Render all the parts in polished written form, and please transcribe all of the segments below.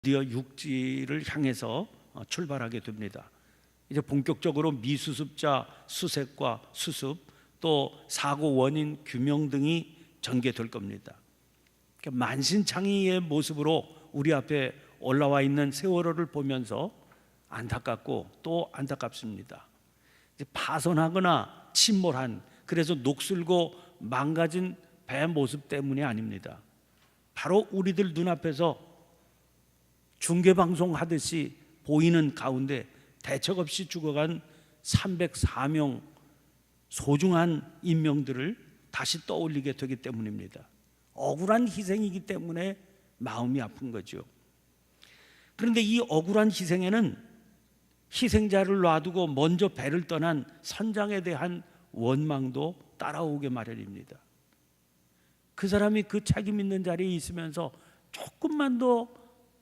드디어 육지를 향해서 출발하게 됩니다. 이제 본격적으로 미수습자 수색과 수습, 또 사고 원인 규명 등이 전개될 겁니다. 만신창이의 모습으로 우리 앞에 올라와 있는 세월호를 보면서 안타깝고 또 안타깝습니다. 파손하거나 침몰한, 그래서 녹슬고 망가진 배 모습 때문이 아닙니다. 바로 우리들 눈앞에서 중계방송 하듯이 보이는 가운데 대책 없이 죽어간 304명 소중한 인명들을 다시 떠올리게 되기 때문입니다. 억울한 희생이기 때문에 마음이 아픈 거죠. 그런데 이 억울한 희생에는 희생자를 놔두고 먼저 배를 떠난 선장에 대한 원망도 따라오게 마련입니다. 그 사람이 그 책임 있는 자리에 있으면서 조금만 더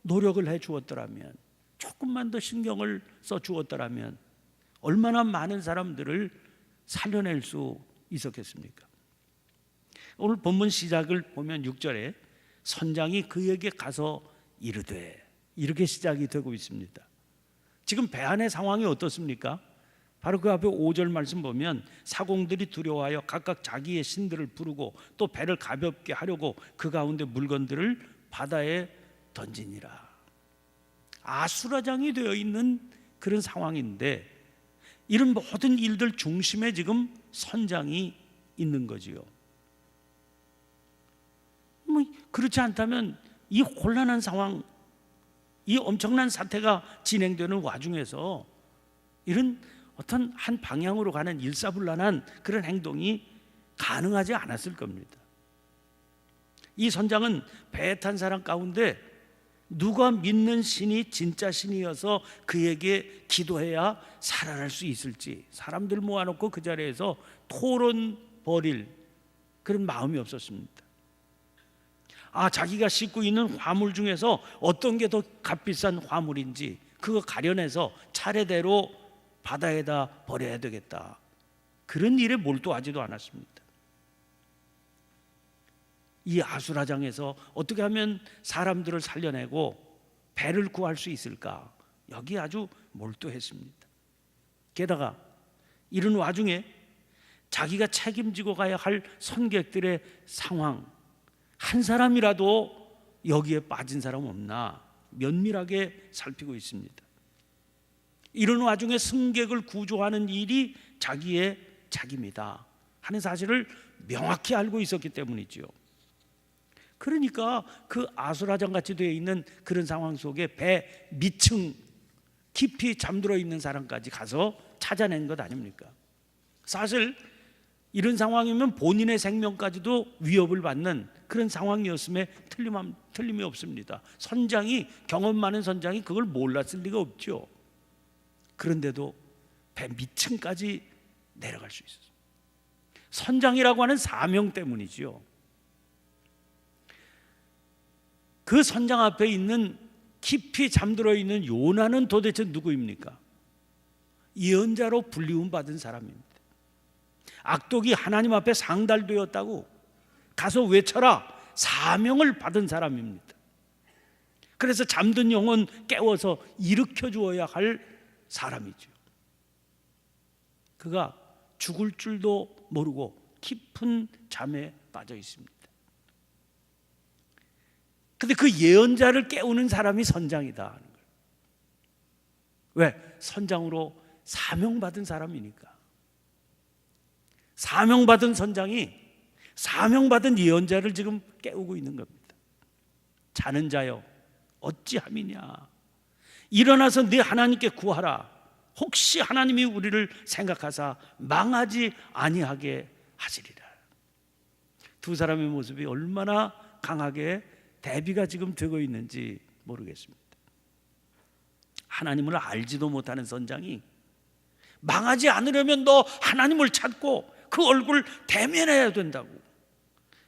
노력을 해 주었더라면, 조금만 더 신경을 써 주었더라면 얼마나 많은 사람들을 살려낼 수 있었겠습니까? 오늘 본문 시작을 보면 6절에 선장이 그에게 가서 이르되, 이렇게 시작이 되고 있습니다. 지금 배 안의 상황이 어떻습니까? 바로 그 앞에 5절 말씀 보면 사공들이 두려워하여 각각 자기의 신들을 부르고 또 배를 가볍게 하려고 그 가운데 물건들을 바다에 던지니라. 아수라장이 되어 있는 그런 상황인데 이런 모든 일들 중심에 지금 선장이 있는 거지요. 그렇지 않다면 이 혼란한 상황, 이 엄청난 사태가 진행되는 와중에서 이런 어떤 한 방향으로 가는 일사불란한 그런 행동이 가능하지 않았을 겁니다. 이 선장은 배에 탄 사람 가운데 누가 믿는 신이 진짜 신이어서 그에게 기도해야 살아날 수 있을지 사람들 모아놓고 그 자리에서 토론 벌일 그런 마음이 없었습니다. 자기가 싣고 있는 화물 중에서 어떤 게 더 값비싼 화물인지 그거 가려내서 차례대로 바다에다 버려야 되겠다, 그런 일에 몰두하지도 않았습니다. 이 아수라장에서 어떻게 하면 사람들을 살려내고 배를 구할 수 있을까, 여기 아주 몰두했습니다. 게다가 이런 와중에 자기가 책임지고 가야 할 선객들의 상황, 한 사람이라도 여기에 빠진 사람 없나 면밀하게 살피고 있습니다. 이런 와중에 승객을 구조하는 일이 자기의 책임이다 하는 사실을 명확히 알고 있었기 때문이죠. 그러니까 그 아수라장 같이 되어 있는 그런 상황 속에 배 밑층 깊이 잠들어 있는 사람까지 가서 찾아낸 것 아닙니까? 사실 이런 상황이면 본인의 생명까지도 위협을 받는 그런 상황이었음에 틀림이 없습니다. 선장이, 경험 많은 선장이 그걸 몰랐을 리가 없죠. 그런데도 배 밑층까지 내려갈 수 있었어요. 선장이라고 하는 사명 때문이지요. 그 선장 앞에 있는 깊이 잠들어 있는 요나는 도대체 누구입니까? 예언자로 불리움 받은 사람입니다. 악독이 하나님 앞에 상달되었다고 가서 외쳐라, 사명을 받은 사람입니다. 그래서 잠든 영혼 깨워서 일으켜 주어야 할 사람이죠. 그가 죽을 줄도 모르고 깊은 잠에 빠져 있습니다. 근데 그 예언자를 깨우는 사람이 선장이다 하는 거예요. 왜? 선장으로 사명받은 사람이니까. 사명받은 선장이 사명받은 예언자를 지금 깨우고 있는 겁니다. 자는 자여 어찌함이냐, 일어나서 네 하나님께 구하라. 혹시 하나님이 우리를 생각하사 망하지 아니하게 하시리라. 두 사람의 모습이 얼마나 강하게 대비가 지금 되고 있는지 모르겠습니다. 하나님을 알지도 못하는 선장이 망하지 않으려면 너 하나님을 찾고 그 얼굴 대면해야 된다고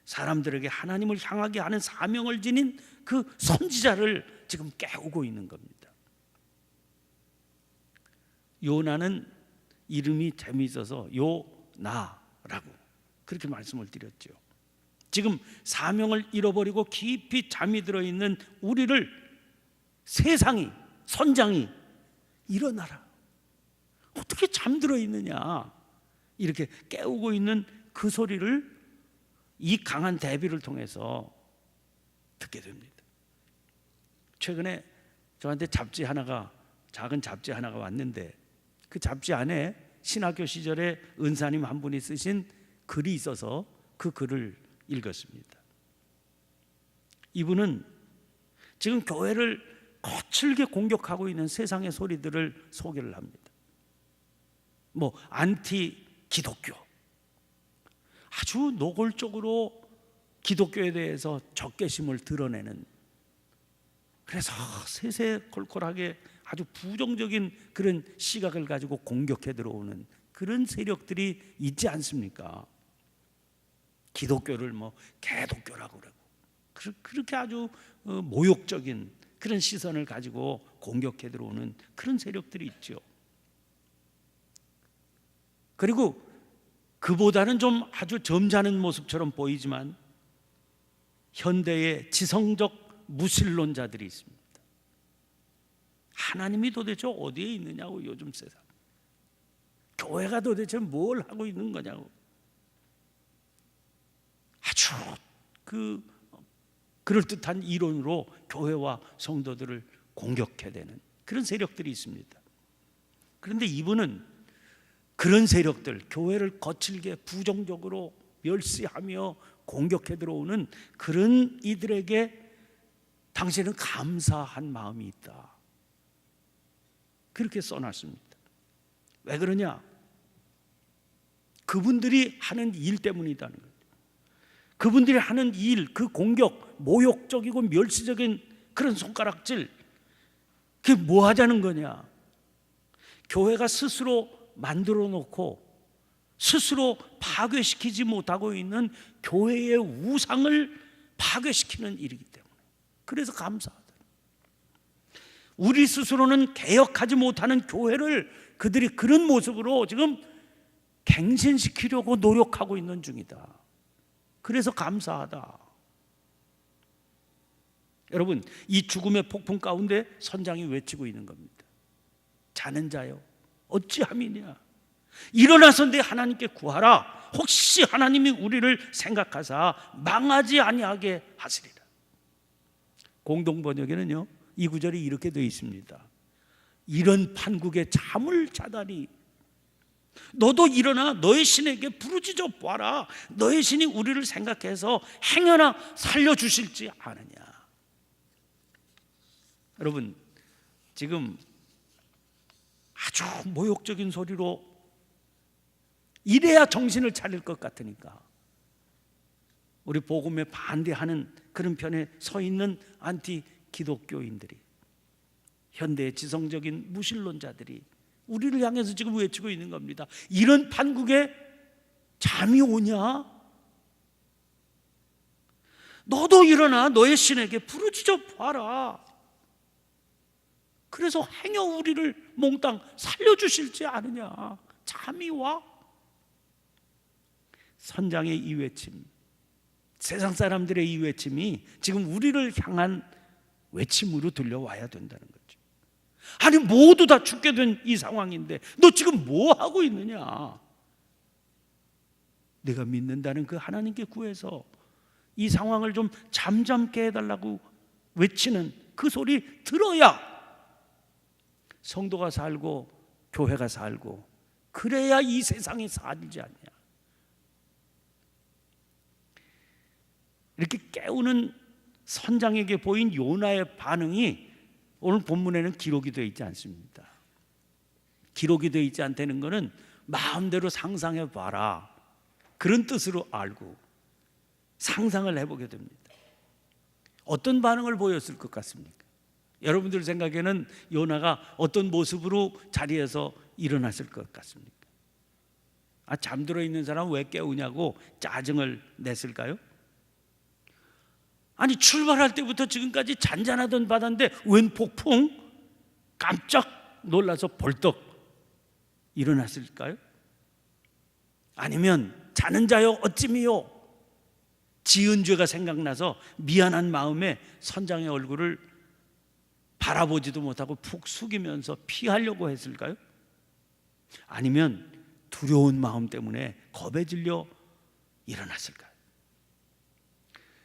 사람들에게 하나님을 향하게 하는 사명을 지닌 그 선지자를 지금 깨우고 있는 겁니다. 요나는 이름이 재미있어서 요나라고 그렇게 말씀을 드렸죠. 지금 사명을 잃어버리고 깊이 잠이 들어있는 우리를 세상이, 선장이 일어나라. 어떻게 잠들어 있느냐, 이렇게 깨우고 있는 그 소리를 이 강한 대비를 통해서 듣게 됩니다. 최근에 저한테 작은 잡지 하나가 왔는데, 그 잡지 안에 신학교 시절에 은사님 한 분이 쓰신 글이 있어서 그 글을 읽었습니다. 이분은 지금 교회를 거칠게 공격하고 있는 세상의 소리들을 소개를 합니다. 안티 기독교, 아주 노골적으로 기독교에 대해서 적개심을 드러내는, 그래서 세세콜콜하게 아주 부정적인 그런 시각을 가지고 공격해 들어오는 그런 세력들이 있지 않습니까? 기독교를 개독교라고 그러고, 그렇게 아주 모욕적인 그런 시선을 가지고 공격해 들어오는 그런 세력들이 있죠. 그리고 그보다는 좀 아주 점잖은 모습처럼 보이지만 현대의 지성적 무신론자들이 있습니다. 하나님이 도대체 어디에 있느냐고, 요즘 세상. 교회가 도대체 뭘 하고 있는 거냐고. 아주 그럴듯한 이론으로 교회와 성도들을 공격해대는 그런 세력들이 있습니다. 그런데 이분은 그런 세력들, 교회를 거칠게 부정적으로 멸시하며 공격해 들어오는 그런 이들에게 당신은 감사한 마음이 있다, 그렇게 써놨습니다. 왜 그러냐? 그분들이 하는 일 때문이라는 거예요. 그분들이 하는 일, 그 공격, 모욕적이고 멸시적인 그런 손가락질, 그게 뭐 하자는 거냐? 교회가 스스로 만들어 놓고 스스로 파괴시키지 못하고 있는 교회의 우상을 파괴시키는 일이기 때문에, 그래서 감사하다. 우리 스스로는 개혁하지 못하는 교회를 그들이 그런 모습으로 지금 갱신시키려고 노력하고 있는 중이다. 그래서 감사하다. 여러분, 이 죽음의 폭풍 가운데 선장이 외치고 있는 겁니다. 자는 자여 어찌함이냐, 일어나서 내 하나님께 구하라. 혹시 하나님이 우리를 생각하사 망하지 아니하게 하시리라. 공동 번역에는요, 이 구절이 이렇게 되어 있습니다. 이런 판국에 잠을 자다니 너도 일어나 너의 신에게 부르짖어 보아라. 너의 신이 우리를 생각해서 행여나 살려주실지 아느냐. 여러분, 지금 아주 모욕적인 소리로 이래야 정신을 차릴 것 같으니까 우리 복음에 반대하는 그런 편에 서 있는 안티 기독교인들이, 현대의 지성적인 무신론자들이 우리를 향해서 지금 외치고 있는 겁니다. 이런 판국에 잠이 오냐? 너도 일어나 너의 신에게 부르짖어 봐라. 그래서 행여 우리를 몽땅 살려주실지 아느냐. 잠이 와? 선장의 이 외침, 세상 사람들의 이 외침이 지금 우리를 향한 외침으로 들려와야 된다는 거죠. 아니, 모두 다 죽게 된 이 상황인데 너 지금 뭐 하고 있느냐? 내가 믿는다는 그 하나님께 구해서 이 상황을 좀 잠잠게 해달라고 외치는 그 소리 들어야 성도가 살고 교회가 살고, 그래야 이 세상이 살지 않냐. 이렇게 깨우는 선장에게 보인 요나의 반응이 오늘 본문에는 기록이 되어 있지 않습니다. 기록이 되어 있지 않다는 것은 마음대로 상상해 봐라, 그런 뜻으로 알고 상상을 해보게 됩니다. 어떤 반응을 보였을 것 같습니까? 여러분들 생각에는 요나가 어떤 모습으로 자리에서 일어났을 것 같습니까? 잠들어 있는 사람 왜 깨우냐고 짜증을 냈을까요? 아니, 출발할 때부터 지금까지 잔잔하던 바다인데 웬 폭풍? 깜짝 놀라서 벌떡 일어났을까요? 아니면 자는 자여 어찌미요? 지은 죄가 생각나서 미안한 마음에 선장의 얼굴을 바라보지도 못하고 푹 숙이면서 피하려고 했을까요? 아니면 두려운 마음 때문에 겁에 질려 일어났을까요?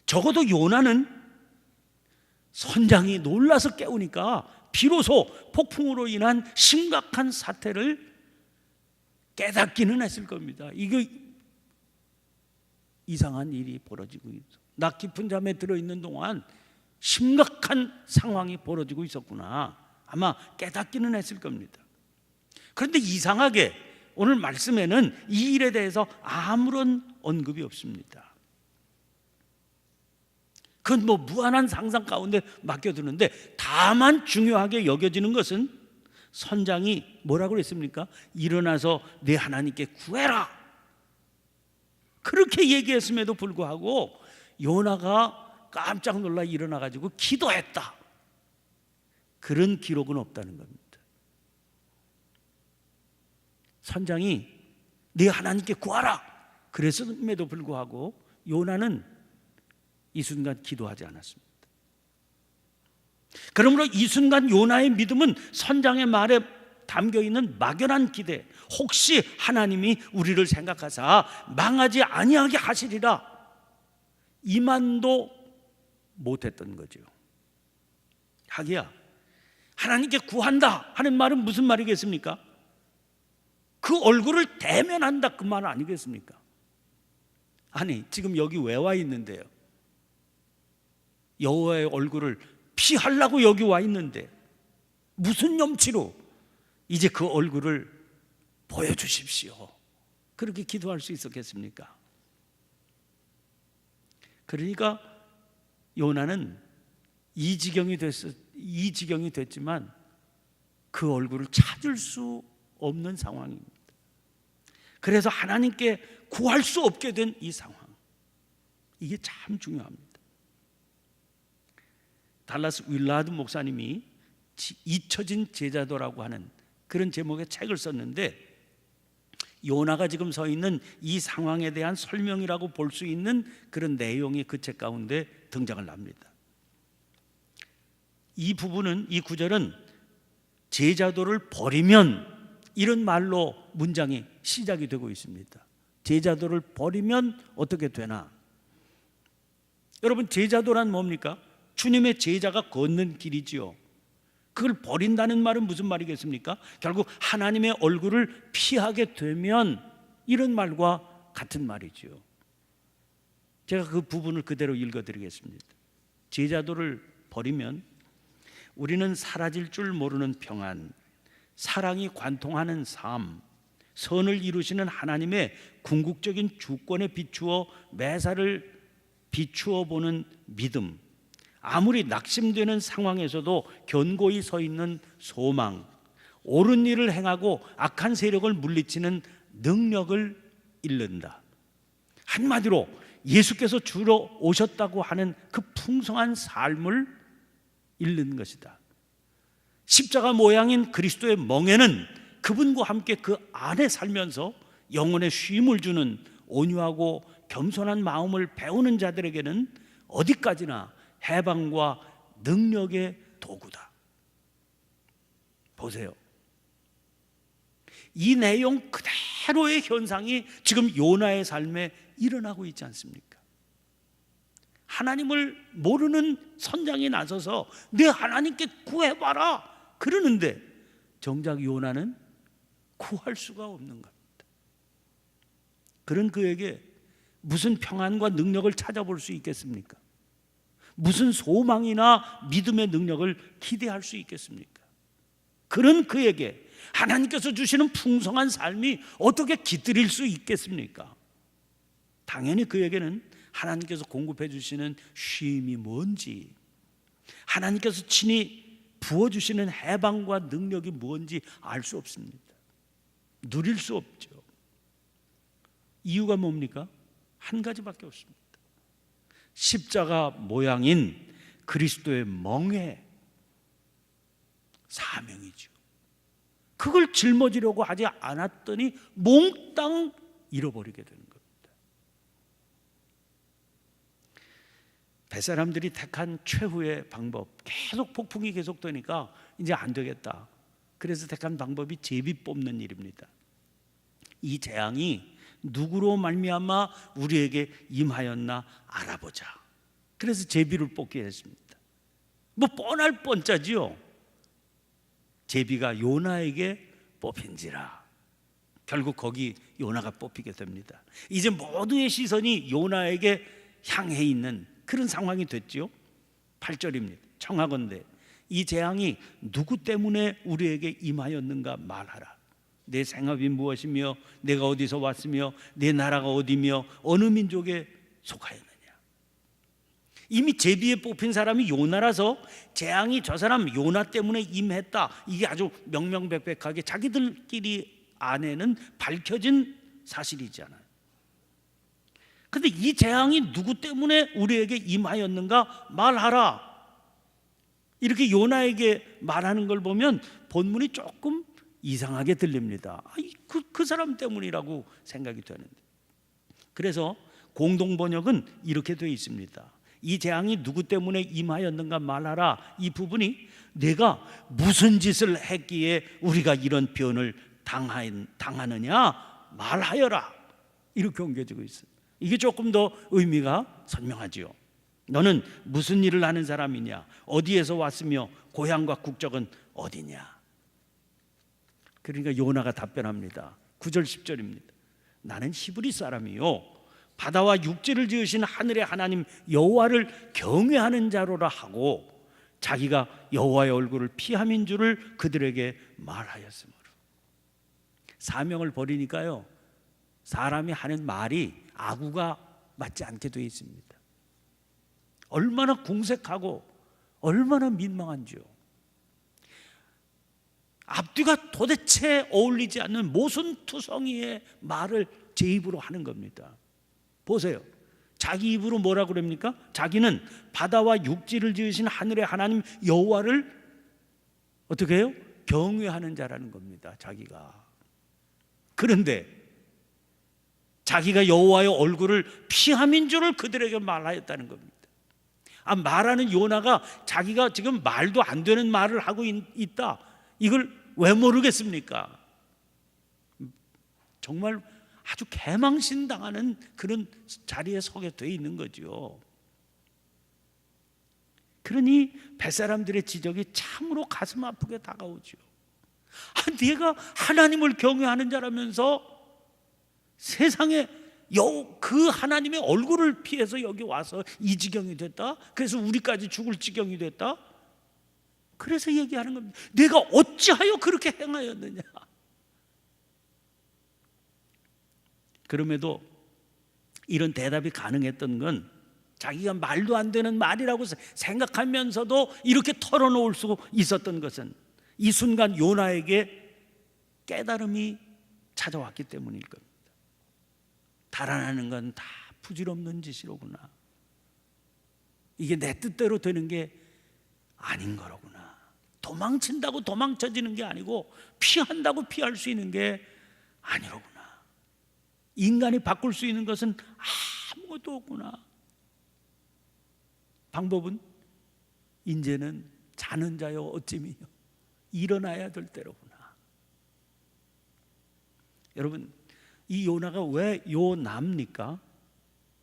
적어도 요나는 선장이 놀라서 깨우니까 비로소 폭풍으로 인한 심각한 사태를 깨닫기는 했을 겁니다. 이게 이상한 일이 벌어지고 있어. 낙 깊은 잠에 들어있는 동안 심각한 상황이 벌어지고 있었구나. 아마 깨닫기는 했을 겁니다. 그런데 이상하게 오늘 말씀에는 이 일에 대해서 아무런 언급이 없습니다. 그건 뭐 무한한 상상 가운데 맡겨두는데, 다만 중요하게 여겨지는 것은 선장이 뭐라고 그랬습니까? 일어나서 내 하나님께 구해라, 그렇게 얘기했음에도 불구하고 요나가 깜짝 놀라 일어나가지고 기도했다, 그런 기록은 없다는 겁니다. 선장이 내 하나님께 구하라 그랬음에도 불구하고 요나는 이 순간 기도하지 않았습니다. 그러므로 이 순간 요나의 믿음은 선장의 말에 담겨있는 막연한 기대, 혹시 하나님이 우리를 생각하사 망하지 아니하게 하시리라, 이만도 못했던 거죠. 하기야 하나님께 구한다 하는 말은 무슨 말이겠습니까? 그 얼굴을 대면한다, 그 말 아니겠습니까? 아니, 지금 여기 왜 와 있는데요? 여호와의 얼굴을 피하려고 여기 와 있는데 무슨 염치로 이제 그 얼굴을 보여주십시오, 그렇게 기도할 수 있었겠습니까? 그러니까 요나는 이 지경이 됐지만 그 얼굴을 찾을 수 없는 상황입니다. 그래서 하나님께 구할 수 없게 된 이 상황, 이게 참 중요합니다. 달라스 윌라드 목사님이 잊혀진 제자도라고 하는 그런 제목의 책을 썼는데, 요나가 지금 서 있는 이 상황에 대한 설명이라고 볼 수 있는 그런 내용이 그 책 가운데 등장을 합니다. 이 부분은, 이 구절은 제자도를 버리면, 이런 말로 문장이 시작이 되고 있습니다. 제자도를 버리면 어떻게 되나? 여러분, 제자도란 뭡니까? 주님의 제자가 걷는 길이지요. 그걸 버린다는 말은 무슨 말이겠습니까? 결국 하나님의 얼굴을 피하게 되면, 이런 말과 같은 말이지요. 제가 그 부분을 그대로 읽어드리겠습니다. 제자도를 버리면 우리는 사라질 줄 모르는 평안, 사랑이 관통하는 삶, 선을 이루시는 하나님의 궁극적인 주권에 비추어 매사를 비추어 보는 믿음, 아무리 낙심되는 상황에서도 견고히 서 있는 소망, 옳은 일을 행하고 악한 세력을 물리치는 능력을 잃는다. 한마디로 예수께서 주로 오셨다고 하는 그 풍성한 삶을 잃는 것이다. 십자가 모양인 그리스도의 멍에는 그분과 함께 그 안에 살면서 영혼에 쉼을 주는 온유하고 겸손한 마음을 배우는 자들에게는 어디까지나 해방과 능력의 도구다. 보세요. 이 내용 그대로의 현상이 지금 요나의 삶에 일어나고 있지 않습니까? 하나님을 모르는 선장이 나서서 내 하나님께 구해봐라 그러는데, 정작 요나는 구할 수가 없는 겁니다. 그런 그에게 무슨 평안과 능력을 찾아볼 수 있겠습니까? 무슨 소망이나 믿음의 능력을 기대할 수 있겠습니까? 그런 그에게 하나님께서 주시는 풍성한 삶이 어떻게 깃들일 수 있겠습니까? 당연히 그에게는 하나님께서 공급해 주시는 쉼이 뭔지, 하나님께서 친히 부어주시는 해방과 능력이 뭔지 알 수 없습니다. 누릴 수 없죠. 이유가 뭡니까? 한 가지밖에 없습니다. 십자가 모양인 그리스도의 멍에 사명이죠. 그걸 짊어지려고 하지 않았더니 몽땅 잃어버리게 되는 겁니다. 뱃사람들이 택한 최후의 방법, 계속 폭풍이 계속되니까 이제 안 되겠다. 그래서 택한 방법이 제비 뽑는 일입니다. 이 재앙이 누구로 말미암아 우리에게 임하였나 알아보자. 그래서 제비를 뽑게 했습니다. 뭐 뻔할 뻔짜지요. 제비가 요나에게 뽑힌지라. 결국 거기 요나가 뽑히게 됩니다. 이제 모두의 시선이 요나에게 향해 있는 그런 상황이 됐지요. 8절입니다. 청하건대 이 재앙이 누구 때문에 우리에게 임하였는가 말하라. 내 생업이 무엇이며 내가 어디서 왔으며 내 나라가 어디며 어느 민족에 속하였느냐. 이미 제비에 뽑힌 사람이 요나라서 재앙이 저 사람 요나 때문에 임했다, 이게 아주 명명백백하게 자기들끼리 안에는 밝혀진 사실이잖아요. 근데 이 재앙이 누구 때문에 우리에게 임하였는가 말하라. 이렇게 요나에게 말하는 걸 보면 본문이 조금 이상하게 들립니다. 그 사람 때문이라고 생각이 되는데, 그래서 공동 번역은 이렇게 되어 있습니다. 이 재앙이 누구 때문에 임하였는가 말하라. 이 부분이 내가 무슨 짓을 했기에 우리가 이런 변을 당하느냐 말하여라, 이렇게 옮겨지고 있어요. 이게 조금 더 의미가 선명하지요. 너는 무슨 일을 하는 사람이냐, 어디에서 왔으며 고향과 국적은 어디냐. 그러니까 요나가 답변합니다. 9절 10절입니다. 나는 히브리 사람이요 바다와 육지를 지으신 하늘의 하나님 여호와를 경외하는 자로라 하고 자기가 여호와의 얼굴을 피함인 줄을 그들에게 말하였으므로. 사명을 버리니까요, 사람이 하는 말이 아구가 맞지 않게 되어 있습니다. 얼마나 궁색하고 얼마나 민망한지요. 앞뒤가 도대체 어울리지 않는 모순투성이의 말을 제 입으로 하는 겁니다. 보세요. 자기 입으로 뭐라고 그럽니까? 자기는 바다와 육지를 지으신 하늘의 하나님 여호와를 어떻게 해요? 경외하는 자라는 겁니다. 자기가. 그런데 자기가 여호와의 얼굴을 피함인 줄을 그들에게 말하였다는 겁니다. 말하는 요나가 자기가 지금 말도 안 되는 말을 하고 있다, 이걸 왜 모르겠습니까? 정말 아주 개망신 당하는 그런 자리에 서게 돼 있는 거죠. 그러니 뱃사람들의 지적이 참으로 가슴 아프게 다가오죠. 네가 하나님을 경외하는 자라면서 세상에 그 하나님의 얼굴을 피해서 여기 와서 이 지경이 됐다? 그래서 우리까지 죽을 지경이 됐다? 그래서 얘기하는 겁니다. 내가 어찌하여 그렇게 행하였느냐. 그럼에도 이런 대답이 가능했던 건 자기가 말도 안 되는 말이라고 생각하면서도 이렇게 털어놓을 수 있었던 것은 이 순간 요나에게 깨달음이 찾아왔기 때문일 겁니다. 달아나는 건 다 부질없는 짓이로구나. 이게 내 뜻대로 되는 게 아닌 거로구나. 도망친다고 도망쳐지는 게 아니고 피한다고 피할 수 있는 게 아니로구나. 인간이 바꿀 수 있는 것은 아무것도 없구나. 방법은 이제는 자는 자여 어찌미요, 일어나야 될 때로구나. 여러분, 이 요나가 왜 요나입니까?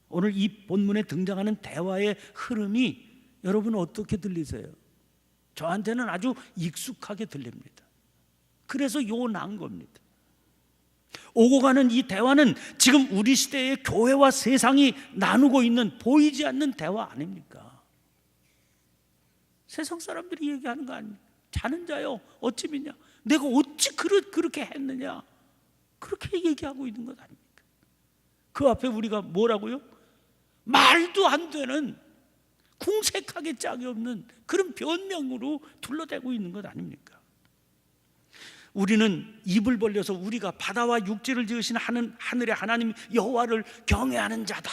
오늘 이 본문에 등장하는 대화의 흐름이 여러분 어떻게 들리세요? 저한테는 아주 익숙하게 들립니다. 그래서 요나인 겁니다. 오고 가는 이 대화는 지금 우리 시대의 교회와 세상이 나누고 있는 보이지 않는 대화 아닙니까? 세상 사람들이 얘기하는 거 아닙니까? 자는 자여 어찌 믿냐, 내가 어찌 그렇게 했느냐, 그렇게 얘기하고 있는 것 아닙니까? 그 앞에 우리가 뭐라고요? 말도 안 되는, 궁색하게 짝이 없는 그런 변명으로 둘러대고 있는 것 아닙니까? 우리는 입을 벌려서 우리가 바다와 육지를 지으신 하늘의 하나님 여호와를 경외하는 자다,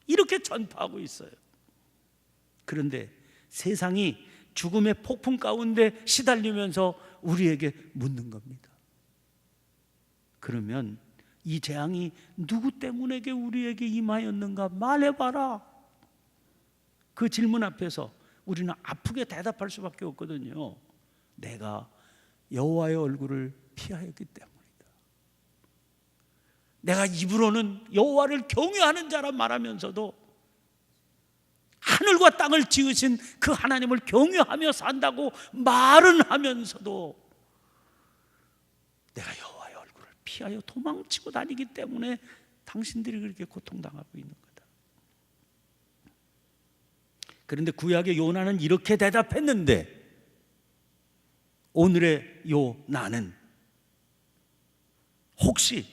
이렇게 전파하고 있어요. 그런데 세상이 죽음의 폭풍 가운데 시달리면서 우리에게 묻는 겁니다. 그러면 이 재앙이 누구 때문에 우리에게 임하였는가 말해봐라. 그 질문 앞에서 우리는 아프게 대답할 수밖에 없거든요. 내가 여호와의 얼굴을 피하였기 때문이다. 내가 입으로는 여호와를 경외하는 자라 말하면서도 하늘과 땅을 지으신 그 하나님을 경외하며 산다고 말은 하면서도 내가 여호와의 얼굴을 피하여 도망치고 다니기 때문에 당신들이 그렇게 고통당하고 있는 거다. 그런데 구약의 요나는 이렇게 대답했는데 오늘의 요나는 혹시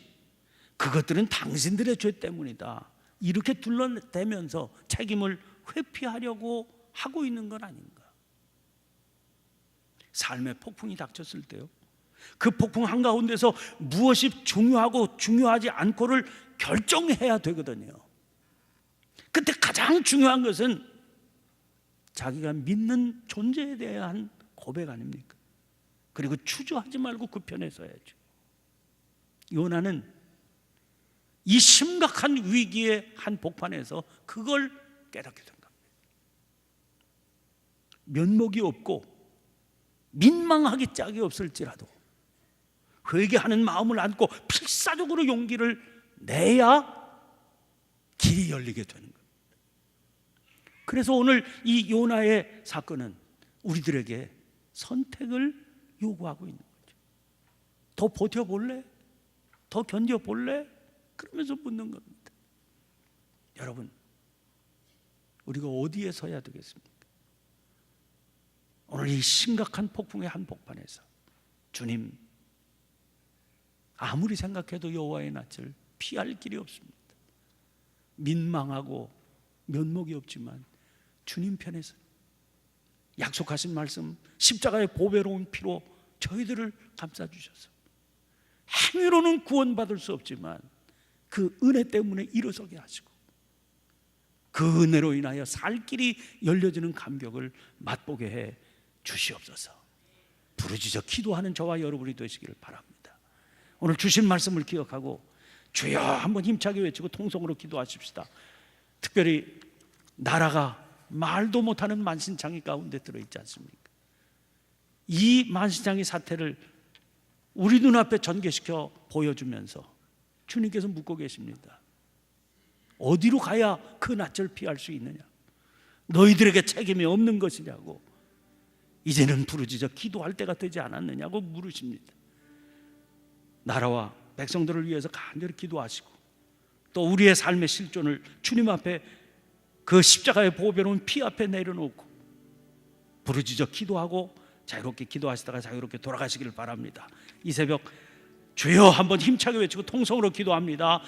그것들은 당신들의 죄 때문이다 이렇게 둘러대면서 책임을 회피하려고 하고 있는 건 아닌가? 삶의 폭풍이 닥쳤을 때요, 그 폭풍 한가운데서 무엇이 중요하고 중요하지 않고를 결정해야 되거든요. 그때 가장 중요한 것은 자기가 믿는 존재에 대한 고백 아닙니까? 그리고 추조하지 말고 그 편에 서야죠. 요나는 이 심각한 위기의 한 복판에서 그걸 깨닫게 된 겁니다. 면목이 없고 민망하기 짝이 없을지라도 회개하는 마음을 안고 필사적으로 용기를 내야 길이 열리게 되는 겁니다. 그래서 오늘 이 요나의 사건은 우리들에게 선택을 요구하고 있는 거죠. 더 버텨볼래? 더 견뎌볼래? 그러면서 묻는 겁니다. 여러분, 우리가 어디에 서야 되겠습니까? 오늘 이 심각한 폭풍의 한복판에서 주님, 아무리 생각해도 여호와의 낯을 피할 길이 없습니다. 민망하고 면목이 없지만 주님 편에서 약속하신 말씀, 십자가의 보배로운 피로 저희들을 감싸주셔서 행위로는 구원받을 수 없지만 그 은혜 때문에 일어서게 하시고 그 은혜로 인하여 살 길이 열려지는 감격을 맛보게 해 주시옵소서. 부르짖어 기도하는 저와 여러분이 되시기를 바랍니다. 오늘 주신 말씀을 기억하고 주여 한번 힘차게 외치고 통성으로 기도하십시다. 특별히 나라가 말도 못하는 만신창이 가운데 들어있지 않습니까? 이 만신창이 사태를 우리 눈앞에 전개시켜 보여주면서 주님께서 묻고 계십니다. 어디로 가야 그 낯을 피할 수 있느냐? 너희들에게 책임이 없는 것이냐고, 이제는 부르짖어 기도할 때가 되지 않았느냐고 물으십니다. 나라와 백성들을 위해서 간절히 기도하시고 또 우리의 삶의 실존을 주님 앞에 그 십자가의 보배로운 피 앞에 내려놓고 부르짖어 기도하고 자유롭게 기도하시다가 자유롭게 돌아가시기를 바랍니다. 이 새벽 주여 한번 힘차게 외치고 통성으로 기도합니다.